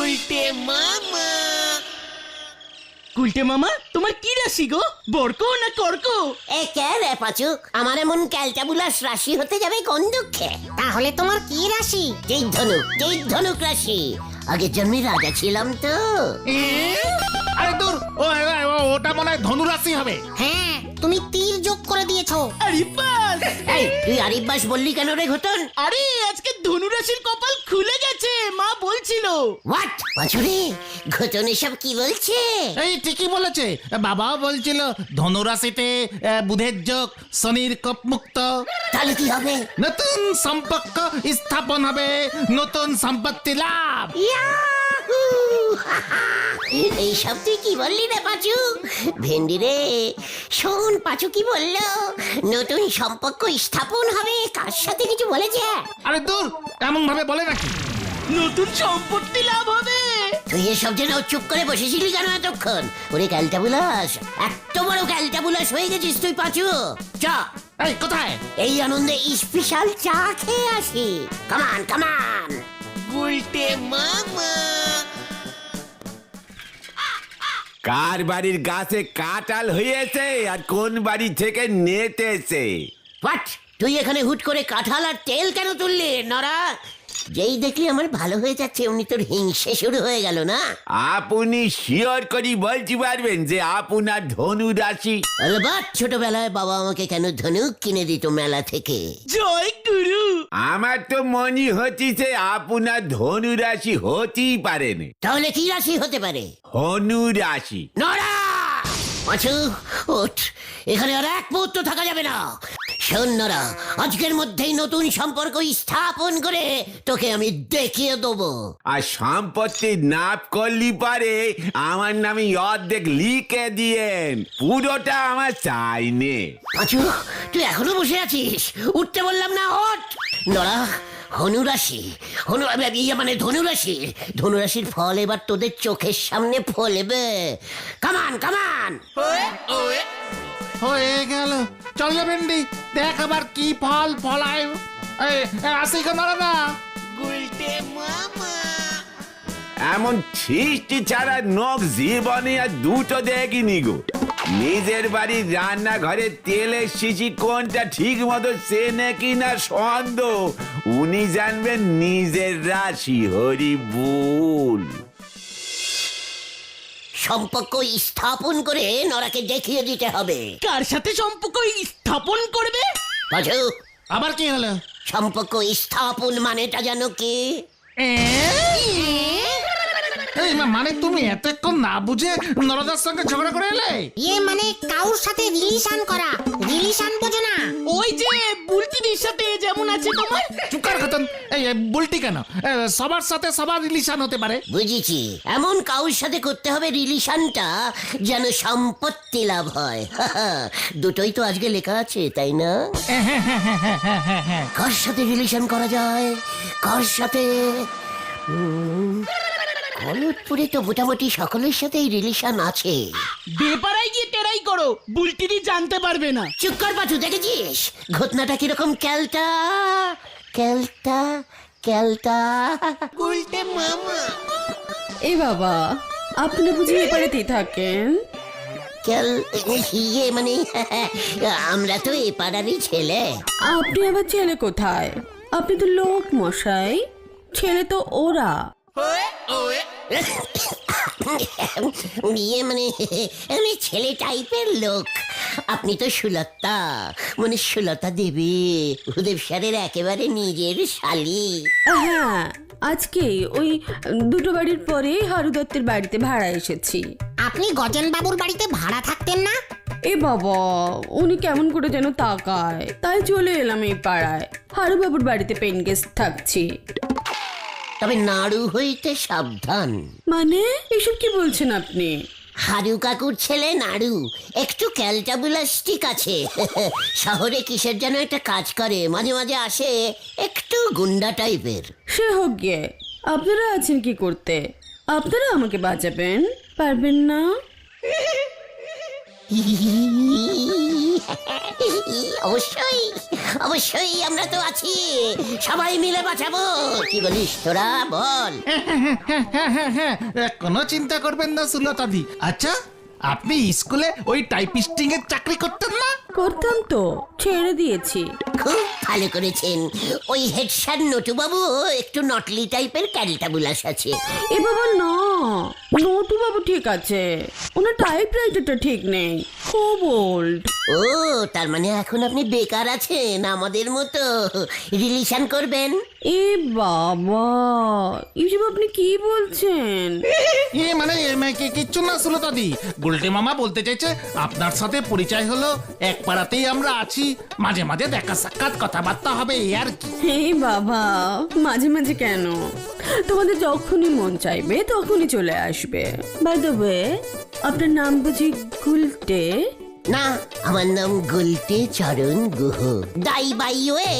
গুলটে মামা তোমার কি রাশি গো, বর্ক না কর্ক? এ কে রে পাচু, আমার এমন ক্যালটাবুলাস রাশি হতে যাবে কোন দুঃখে? তাহলে তোমার কি রাশি? ধনুক রাশি। আগের জন্মে রাজা ছিলাম তো। আরে দূর, ওটা মনে হয় ধনুরাশি হবে। হ্যাঁ, তুমি তীর যোগ করে দিয়েছো। আরিফাস! এই তুই আরিফবাস বললি কেন রে ঘটন? আরে আজকে ধনুরাশির কপাল খুলে গেছে, মা বলছিল। হোয়াট পাচুরে, ঘটন এসব কি বলছে? এই ঠিকই বলেছে, বাবাও বলছিল ধনুরাশিতে বুধের যোগ, শনির কপমুক্ত। তাহলে কি হবে? নতুন সম্পর্ক স্থাপন হবে, নতুন সম্পত্তি লাভ। ইয়াহু! এই সব তুই কি বললি রে পাচু? ভেন্ডি রে, শোন পাচু কি বললো, নতুন সম্পর্ক স্থাপন হবে, কার সাথে কিছু বলেছে? আরে দূর, এমন ভাবে বলে নাকি? নতুন সম্পত্তি লাভ হবে। তুই এসব যেন চুপ করে বসেছিলি কেন এতক্ষণ? ওরে ক্যালটাবুলাস, এত বড় ক্যালটাবুলাস হয়ে গেছিস তুই পাচু। চ, এই কোথায়? এই আনন্দে স্পেশাল চা খেয়ে আসি। কামান কামান। কার বাড়ির গাছে কাঁঠাল হয়েছে আর কোন বাড়ি থেকে নেতেছে? হোয়াট, তুই এখানে হুট করে কাঁঠাল আর তেল কেন তুললি নরা? যেই দেখলি আমার ভালো হয়ে যাচ্ছে অমনি তোর হিংসে শুরু হয়ে গেল না? আপনি শিওর করি বলতে পারবেন যে আপনার ধনু রাশি? অলবাত ছোটবেলায় বাবা আমাকে কেন ধনুক কিনে দিত মেলা থেকে। জয় গুরু। আমার তো মনে হচ্ছে আপনার ধনু রাশি হতেই পারেন। তাহলে কি রাশি হতে পারে? ধনু রাশি। নরা পাঁচু, ওঠ, এখানে আর এক মুহূর্ত থাকা যাবে না। শোন নরা, আজকের মধ্যেই নতুন সম্পর্ক স্থাপন করে তোকে আমি দেখিয়ে দেবো। আর সম্পত্তি নাপ করলি পারে আমার নামে অর্ধেক লিখে দিয়েন, পুরোটা আমার চাইনে। পাঁচু, তুই এখনো বসে আছিস? উঠতে বললাম না, ওঠ। নরা, ধনুরাশি, মানে ধনুরাশি, ধনুরাশির ফল এবার তোদের চোখের সামনে ফলবে। কামান কামান। হয়ে গেল, চল রে ভেন্ডি, দেখ আবার কি ফল ফলায়। এই আসি কেন না? এমন সৃষ্টি ছাড়া নখ জীবনে আর দুটো দেখিনি গো। নিজের বাড়ির রান্নাঘরে তেলের শিশি কোনটা ঠিক মতো চেনে কিনা সন্দেহ, উনি জানবেন নিজের রাশি। হরি বল। সম্পর্ক স্থাপন করে নরাকে দেখিয়ে দিতে হবে। কার সাথে সম্পর্ক স্থাপন করবে? পাঁচু, আবার কি হলো? সম্পর্ক স্থাপন মানেটা জানো কি? এই মানে তুমি এতক্ষণ না বুঝে নরদার সঙ্গে ঝগড়া করে এলে? মানে কাউর সাথে রিলেশন করা। রিলেশন বোঝো না? ওই যে বুলটিদির সাথে যেমন আছে তোমার। চুকার খতন, এই বুলটি কেন? সবার সাথে সবার রিলেশন হতে পারে। বুঝেছি, এমন কাউর সাথে করতে হবে রিলেশনটা যেন সম্পত্তি লাভ হয়। দুটোই তো আজকে লেখা আছে, তাই না? কার সাথে রিলেশন করা যায়, কার সাথে? গলতপুরে তো মোটামুটি সকলের সাথেই রিলেশন আছে। বেপারায় গিয়ে টেরাই করো, বুলটিদি জানতে পারবে না। চুপ কর পাচু, দেখেছিস ঘটনাটা কিরকম ক্যালটা ক্যালটা ক্যালটা। উল্টে মামা। এ বাবা, আপনি বুঝি এপারেতেই থাকেন? মানে আমরা তো এ পাড়ারই ছেলে। আপনি আবার ছেলে কোথায়? আপনি তো লোক মশাই, ছেলে তো ওরা। মানে আমি ছেলে টাইপের লোক। আপনি তো সুলতা, মানে সুলতা দেবী, ভূদেব স্যারের একেবারে নিজের শালি। হ্যাঁ, আজকে ওই দুটো বাড়ির পরে হারু দত্তের বাড়িতে ভাড়া এসেছি। আপনি গজেন বাবুর বাড়িতে ভাড়া থাকতেন না? এ বাবা, উনি কেমন করে যেন তাকায়, তাই চলে এলাম এই পাড়ায়। হারু বাবুর বাড়িতে পেন গেস্ট থাকছি। তবে নাড়ু হইতে সাবধান। মানে এসব কি বলছেন আপনি? হারু কাকুর ছেলে নাড়ু একটু ক্যালটাবুলাস্টিক আছে। শহরে কিসের যেন একটা কাজ করে, মাঝে মাঝে আসে, একটু গুন্ডা টাইপের। সে হোক গিয়ে, আপনারা আছেন কি করতে? আপনারা আমাকে বাঁচাবেন পারবেন না? অবশ্যই অবশ্যই আমরা তো আছি, সবাই মিলে বাঁচাবো। কি বলিস তোরা, বল। হ্যাঁ, কোনো চিন্তা করবেন না সুলতাদি। আচ্ছা, আপনি স্কুলে ওই টাইপিস্টিং এর চাকরি করতেন না? করতাম তো, ছেড়ে দিয়েছি। খুব ভালো করেছেন। ওই হেড স্যার নটুবাবু একটু নটলি টাইপের ক্যারিটাবুলাস আছে। এ বাবা না, নটু বাবু ঠিক আছে, ওনার টাইপ রাইটারটা ঠিক নেই, খুব ওল্ড। ও, তার মানে এখন আপনি বেকার আছেন, আমাদের মতো রিলেশন করবেন। এ বাবা, এসব আপনি কি বলছেন? কিচ্ছু না সুলতাদি, গুলটে মামা বলতে চাইছে আপনার সাথে পরিচয় হলো, এক পাড়াতেই আমরা আছি, মাঝে মাঝে দেখা সাক্ষাৎ কথাবার্তা হবে এই আর কি। হে বাবা, মাঝে মাঝে কেন, তোমাদের যখনই মন চাইবে তখনই চলে আসবে। বাই দ্য ওয়ে, আপনার নাম বুঝি গুলটে? না, আমার নাম গুলটে চরণ গুহ। দাই বাইয়ে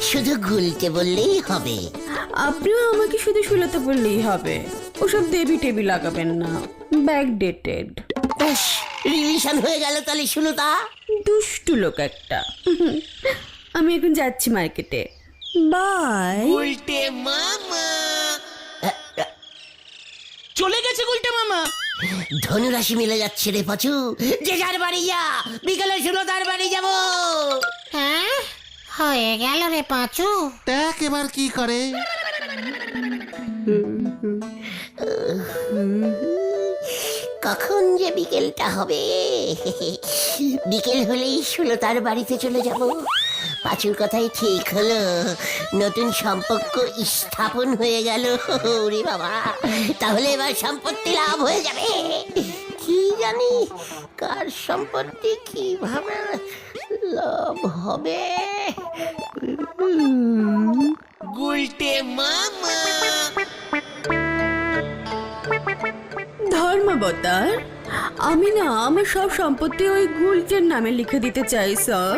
শুধু গুলটে বললেই হবে। আপনিও আমাকে শুধু সুলতা বললেই হবে, ওসব দেবী টেবি লাগাবেন না, ব্যাক ডেটেড। ব্যাস, রিলেশন হয়ে গেল তাহলে সুলতা। দুষ্টু লোক একটা। আমি এখন যাচ্ছি মার্কেটে, বাই। চলে গেছে গুলটে মামা। ধনুরাশি মিলে যাচ্ছে রে পাচু, যে যার বাড়ি যা, বিকেলে সুলতার বাড়ি যাব। হ্যাঁ, হয়ে গেল রে পাঁচু। দেখ এবার কি করে। কখন যে বিকেলটা হবে, বিকেল হলেই সুলতার বাড়িতে চলে যাব। পাঁচুর কথাই ঠিক হলো, নতুন সম্পর্ক স্থাপন হয়ে গেল। ওরে বাবা, তাহলে এবার সম্পত্তি লাভ হয়ে যাবে। কি জানি কার সম্পত্তি কিভাবে লাভ হবে। ধর্মাবতার, আমি না আমার সব সম্পত্তি ওই গুলটের নামে লিখে দিতে চাই স্যার।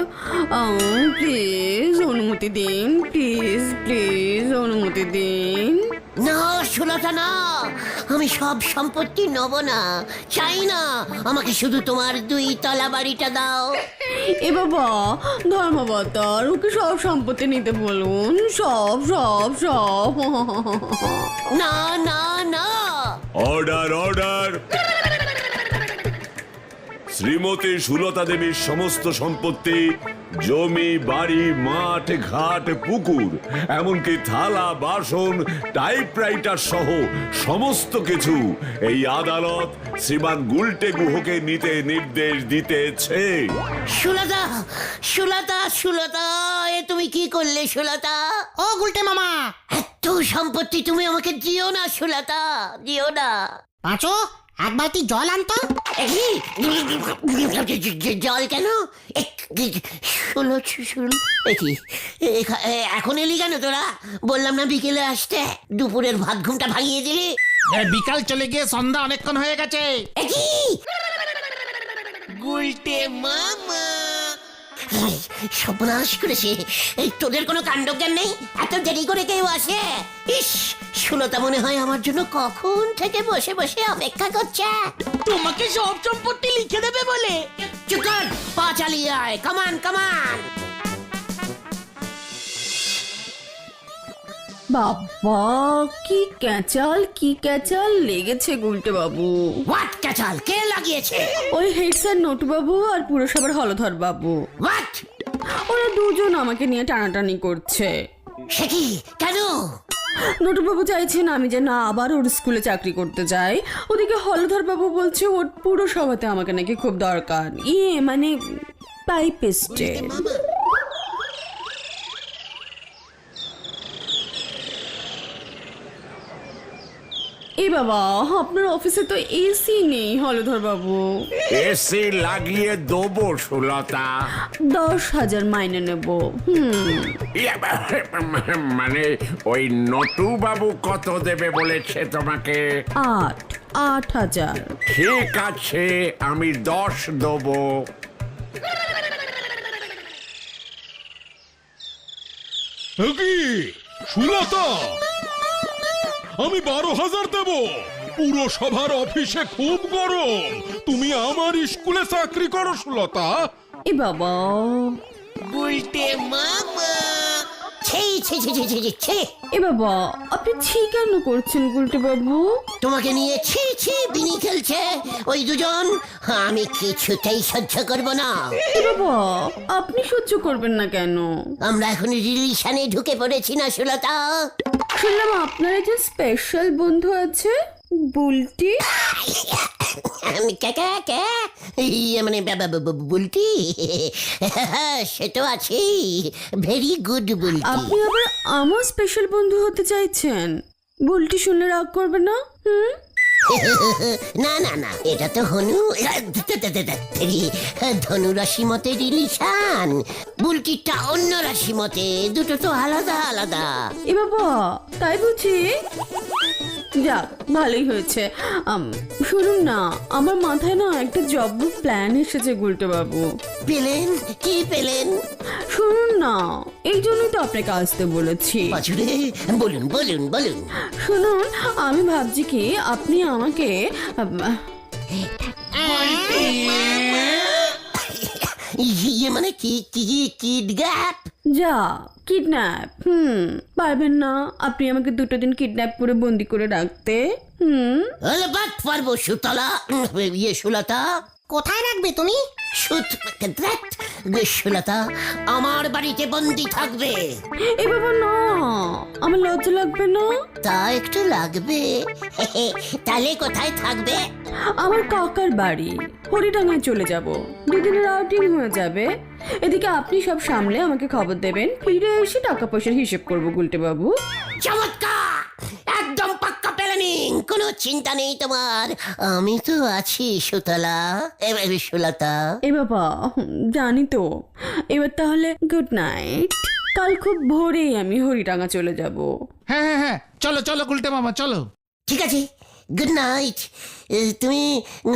প্লিজ অনুমতি দিন, প্লিজ প্লিজ অনুমতি দিন। না সুলতা না, আমি সব সম্পত্তি নেব না, চাই না। আমাকে শুধু তোমার 2 তলা বাড়িটা দাও। এ বাবা, ধর্মাবতার, ওকে সব সম্পত্তি নিতে বলুন, সব সব সব। না না না, অর্ডার অর্ডার। শ্রীমতী সুলতা দেবীর সমস্ত সম্পত্তি, জমি, বাড়ি, মাঠ, ঘাট, পুকুর, এমনকি থালা, বাসন, টাইপরাইটার সহ সমস্ত কিছু এই আদালত শ্রীমান গুলটে গুহকে নিতে নির্দেশ দিতেছে। সুলতা সুলতা সুলতা, এ তুমি কি করলে সুলতা? ও গুলটে মামা, এত সম্পত্তি তুমি আমাকে দিও না সুলতা, দিও না। পাঁচু, এক বালতি জল আনতো। জল কেন? এখন এলি কেন তোরা? বললাম না বিকেলে আসতে, দুপুরের ভাত ঘুমটা ভাঙিয়ে দিলি। বিকাল চলে গিয়ে সন্ধ্যা অনেকক্ষণ হয়ে গেছে। সর্বনাশ করেছে। এই তোদের কোনো কাণ্ডজ্ঞান নেই? এত দেরি করে কেউ আসে? ইস, সুলতা মনে হয় আমার জন্য কখন থেকে বসে বসে অপেক্ষা করছে। তোমাকে সব সম্পত্তি লিখে দেবে বলে। চুপ কর, পা চালিয়ে আয়, কামান কামান। বাবা, কি ক্যাচাল লেগেছে গুলটে বাবু। হোয়াট ক্যাচাল? কে লাগিয়েছে? ওই হেড স্যার নটু বাবু আর পুরসভার হলধর বাবু। হোয়াট? ওরা দুজন আমাকে নিয়ে টানাটানি করছে। সে কি? কেন? নটুবাবু চাইছেন আমি যেন আবার ওর স্কুলে চাকরি করতে যাই। ওদিকে হলধর বাবু বলছে ওর পুরসভাতে আমাকে নাকি খুব দরকার, মানে টাইপিস্টের। এ বাবা, আপনার অফিসে তো এসি নেই হলধর বাবু। এসি লাগিয়ে দেবো সুলতা। 10,000 মাইনে নেব। মানে ওই নটু বাবু কত দেবে বলেছে তোমাকে? 8,000। ঠিক আছে, আমি 10 দেবো। কি সুলতা, আমি 12,000 দেবো? পুরসভার অফিসে খুব গরম, তুমি আমার স্কুলে চাকরি করো সুলতা। এ বাবা, ছি ছি ছি ছি ছি ছি, ছি। এ বাবা, আপনি ছি কেন করছেন গুলটে বাবু? তোমাকে নিয়ে ছি ছি বিনি খেলছে ওই দুজন, আমি কিছুতেই সহ্য করব না। এ বাবা, আপনি সহ্য করবেন না কেন? আমরা এখন রিলেশনে ঢুকে পড়েছি না সুলতা? শুনলাম আপনার যে স্পেশাল বন্ধু আছে, বুলটি। কে কে কে ইয়ে মানে বুলটি, সে তো আছে, ভেরি গুড বুলটি। আপনি আবার আমার স্পেশাল বন্ধু হতে চাইছেন? বুলটি শুনলে রাগ করবে না? না না না, এটা তো ধনু রাশি মতে রিলেশন, বুলটিটা অন্য রাশি মতে, দুটো তো আলাদা আলাদা। এ বাবা, তাই বুঝি? যাক, ভালোই হয়েছে। শুনুন না, আমার মাথায় না একটা জব প্ল্যান এসেছে গুলটে বাবু। পেলেন? কি পেলেন? শুনুন না, এই জন্যই তো আপনাকে আসতে বলেছি। পাচুরে, বলুন বলুন বলুন। শুনুন, আমি ভাবছি কি আপনি আমাকে ইয়ে মানে কি কি কিড গ্যাপ? যা কিডন্যাপ। পারবেন না আপনি আমাকে 2 দিন কিডন্যাপ করে বন্দি করে রাখতে? বাদ পারবো সুতলা, ইয়ে সুলতা। কোথায় রাখবে তুমি? সুলতা আমার বাড়িতে বন্দি থাকবে। এ বাবা না, আমার লজ্জা লাগবে না? তা একটু লাগবে। তাহলে কোথায় থাকবে? আমার কাকার বাড়ি, হরিডাঙ্গায় চলে যাব। 2 দিনের আউটিং হয়ে যাবে। এদিকে আপনি সব সামলে আমাকে খবর দেবেন, ফিরে এসে টাকা পয়সার হিসেব করবো গুলটে বাবু। চমৎকার, একদম পাক্কা প্ল্যানিং, কোনো চিন্তা নেই তোমার, আমি তো আছি সুতলা, এবারে সুলতা। এ বাবা, জানি তো। এবার তাহলে গুড নাইট। কাল খুব ভোরেই আমি হরিডাঙ্গা চলে যাব। হ্যাঁ হ্যাঁ হ্যাঁ, চলো চলো গুলটে মামা চলো। ঠিক আছে, গুড নাইট। তুমি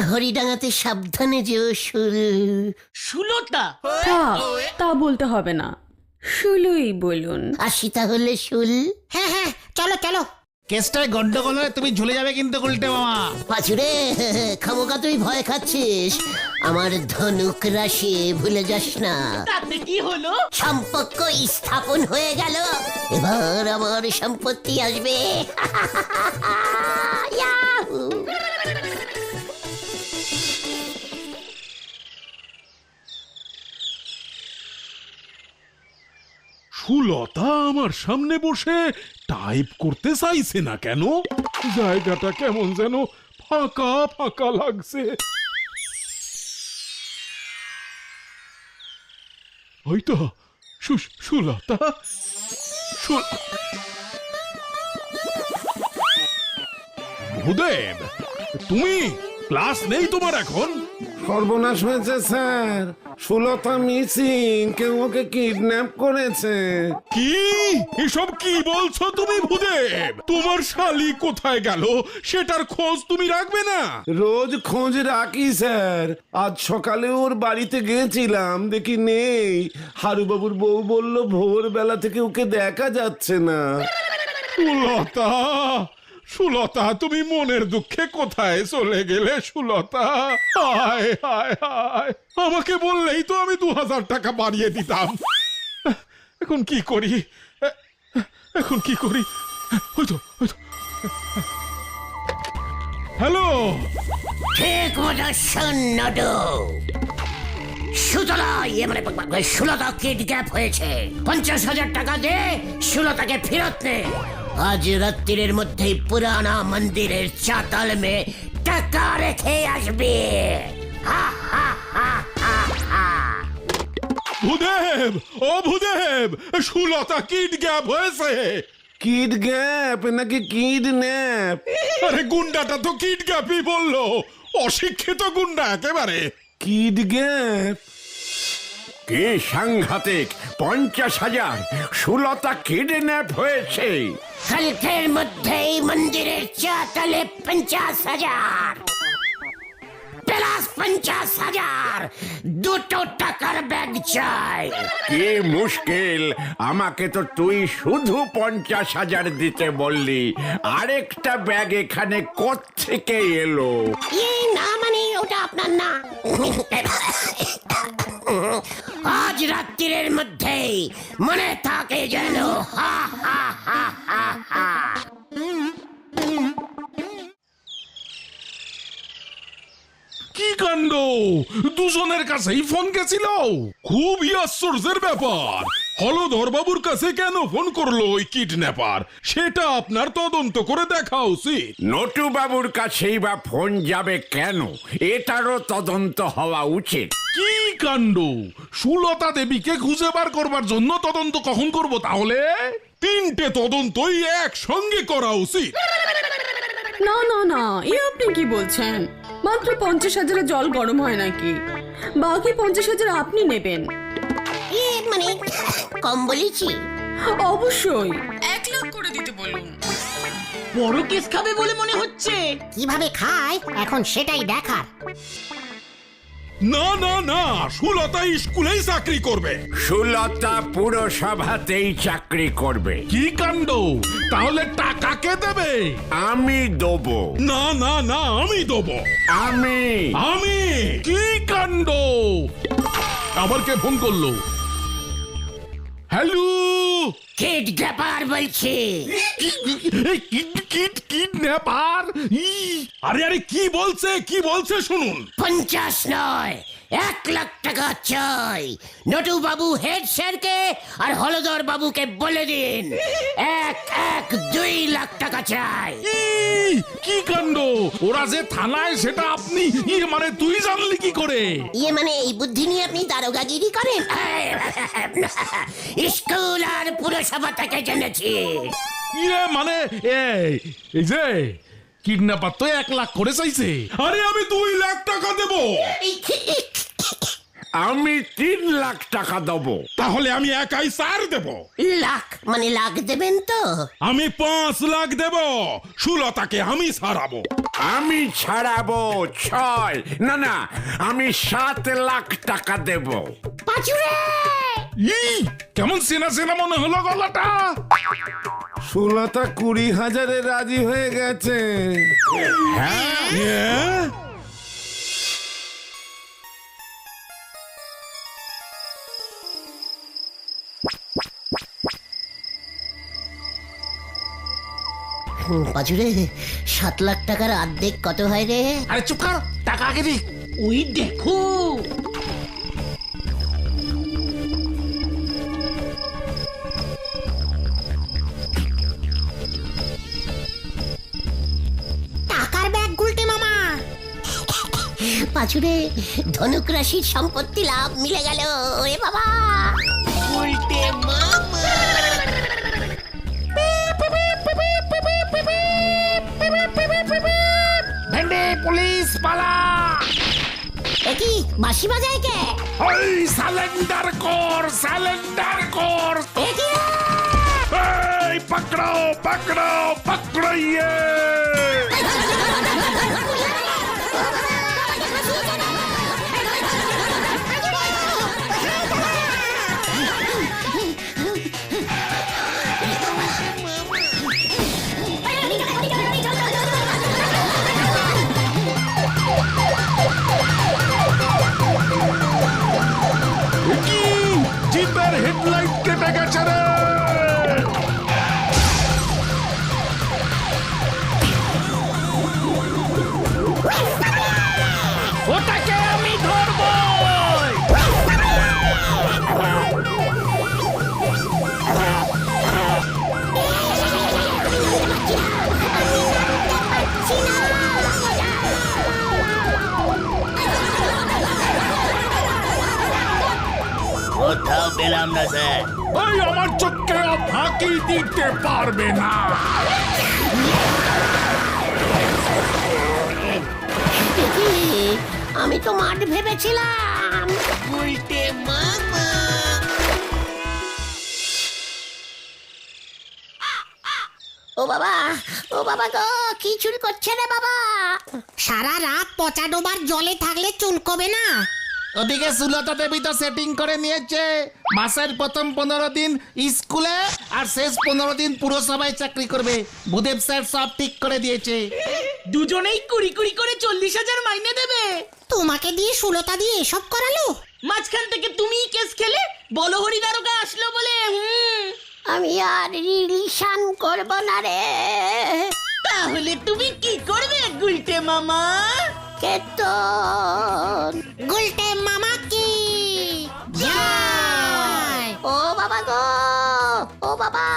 হরিডাঙ্গাতে সাবধানে যেও সুলতা, থাক, তা বলতে হবে না, শুলুই বলুন। আসি তাহলে শুল। হ্যাঁ হ্যাঁ, চলো চলো। কেসটায় গন্ডগোল হলে তুমি ঝুলে যাবে কিন্তু গুলটে মামা। পাচুরে, খামোকা তুই ভয় খাচ্ছিস, আমার ধনুক রাশি ভুলে যাস না। তাতে কি হলো? সম্পর্ক স্থাপন হয়ে গেল, এবার আমার সম্পত্তি আসবে। ইয়াহু! সুলতা আমার সামনে বসে টাইপ করতে চাইছে না কেন? জায়গাটা কেমন যেন ফাঁকা ফাঁকা লাগছে। ওই তো সুলতা, ভূদেব, তুমি? ক্লাস নেই তোমার এখন? সর্বনাশ হয়েছে স্যার, সুলতা মিসিং, কেউ ওকে কিডন্যাপ করেছে। কি এসব কি বলছো তুমি ভূদেব? তোমার শালি কোথায় গেল সেটার খোঁজ তুমি রাখবে না? রোজ খোঁজ রাখি স্যার, আজ সকালে ওর বাড়িতে গেছিলাম, দেখি নেই। হারুবাবুর বউ বলল ভোরবেলা থেকে ওকে দেখা যাচ্ছে না। সুলতা, সুলতা, তুমি মনের দুঃখে কোথায় চলে গেলে সুলতা? হায় হায় হায়, আমাকে বললেই তো আমি 2000 টাকা বাড়িয়ে দিতাম। এখন কি করি? এখন কি করি? হ্যালো, ঠিক মতো শোন নডু। সুতলা, ইয়ে মানে সুলতা কিডন্যাপ হয়েছে। 50,000 টাকা দে, সুলতাকে ফেরত নে। আজ রাত্রির মধ্যেই পুরানা মন্দিরের চাতাল মে টাকা রেখে আসবে। হা হা হা হা হা। ভূদেব, ও ভূদেব, সুলতা কিডন্যাপ হয়েছে। কিডন্যাপ নাকি কিডন্যাপ? আরে গুন্ডাটা তো কিডন্যাপই বললো, অশিক্ষিত গুন্ডা একেবারে। কিডন্যাপ? কি সাংঘাতিক! 50,000! সুলতা কিডন্যাপ হয়েছে। কালকের মধ্যেই মন্দিরের চাতালে 50,000 প্লাস 50,000 দুটো টাকার ব্যাগ চাই। কি মুশকিল, আমাকে তো তুই শুধু 50,000 দিতে বললি, আরেকটা ব্যাগ এখানে কোত্থেকে এলো? না মানে ওটা আপনার না। আজ রাত্রির মধ্যেই মনে থাকে যেন। হা হা হা হা হা। কি কাণ্ড, দুজনের কাছেই ফোন গেছিল। খুবই আশ্চর্যের ব্যাপার। হলধর বাবুর কাছে কেন ফোন করলো ওই কিডন্যাপার, সেটা আপনার তদন্ত করে দেখা উচিত। নটু বাবুর কাছেই বা ফোন যাবে কেন, এটারও তদন্ত হওয়া উচিত। কি কাণ্ড, সুলতা দেবীকে খুঁজে বার করবার জন্য তদন্ত কখন করব তাহলে? তিনটে তদন্তই একসঙ্গে করা উচিত। না না না, এ আপনি কি বলছেন? মাত্র 50,000 জল গরম হয় নাকি? বাকি 50,000 আপনি নেবেন। মানে কম বলেছি? অবশ্যই 1 লাখ করে দিতে বলুন। বড় কেস খাবে বলে মনে হচ্ছে। কিভাবে খায় এখন সেটাই দেখার। না না না, সুলতা স্কুলেই চাকরি করবে। সুলতা পুরসভাতেই চাকরি করবে। কি কাণ্ড, তাহলে টাকা কে দেবে? আমি দেবো। না না না, আমি দেবো। আমি আমি? কি কাণ্ড, আবার কে ফোন করলো? হ্যালো, কিডন্যাপার বলছি। কিডন্যাপার? আরে আরে কি বলছে শুনুন। 50 নয়, 1 লাখ টাকা চাই। নটু বাবু হেড স্যারকে আর হলধর বাবুকে বলে দিন 2 লাখ টাকা চাই। কি কাণ্ড, ওরা যে থানায় সেটা আপনি মানে তুই জানলি কি করে? মানে এই বুদ্ধি নিয়ে আপনি দারোগাগিরি করেন? স্কুল আর পুরসভা থেকে জেনেছি। মানে এই যে কিডন্যাপার তো 1 লাখ করে চাইছে। আরে আমি 2 লাখ টাকা দেবো। আমি 3 লাখ টাকা দেবো। তাহলে আমি একাই 4 দেবো। লাখ মানে লাখ দেবেন তো? আমি 5 লাখ দেবো। সুলতাকে আমি ছাড়াবো। আমি ছাড়াবো 6, না না, আমি 7 লাখ টাকা দেব। পাঁচুরে কেমন চেনা চেনা মনে হলো গলাটা। সুলতা 20,000-এ রাজি হয়ে গেছে। হ্যাঁ? পাঁচুরে 7 লাখ টাকার অর্ধেক কত হয় রে? আরে চুপ কর, টাকা আগে দি। ওই দেখো, টাকার ব্যাগ গুলটে মামা। পাঁচুরে ধনুক রাশির সম্পত্তি লাভ মিলে গেল। এ বাবা, ভেন্ডে পুলিশ পালা। কি বাঁশি বাজায় কে? ওই সালেন্ডার কর। এই পকড়ো ইয়ে। জিপের হেডলাইট কেটে গেছে রে। ওটাকে আমি ধরবো। কোথাও পেলাম না স্যার। ওই আমার চোখকে ফাঁকি দিতে পারবে না। আমি তো মাঠ ভেবেছিলাম। ও বাবা গো কি চুল করছে রে বাবা? সারা রাত পচা ডোবার জলে থাকলে চুলকবে না। ওদিকে সুলতা দেবী তো সেটিং করে নিয়েছে মাসের প্রথম 15 দিন স্কুলে আর শেষ 15 দিন পুরসভায় চাকরি করবে। ভূদেব স্যার সব ঠিক করে দিয়েছে। দুজনেই কুড়ি কুড়ি করে 40,000 মাইনে দেবে। তোমাকে দিয়ে সুলতা দিয়ে এসব করালো? মাঝখান থেকে তুমি কেস খেলে বলহরি দারোগা আসলো বলে আমি আর রিলেশন করব না রে। তাহলে তুমি কি করবে গুলটে মামা? কেতন গুলটে মামা কি জয়। ও বাবা গো, ও বাবা।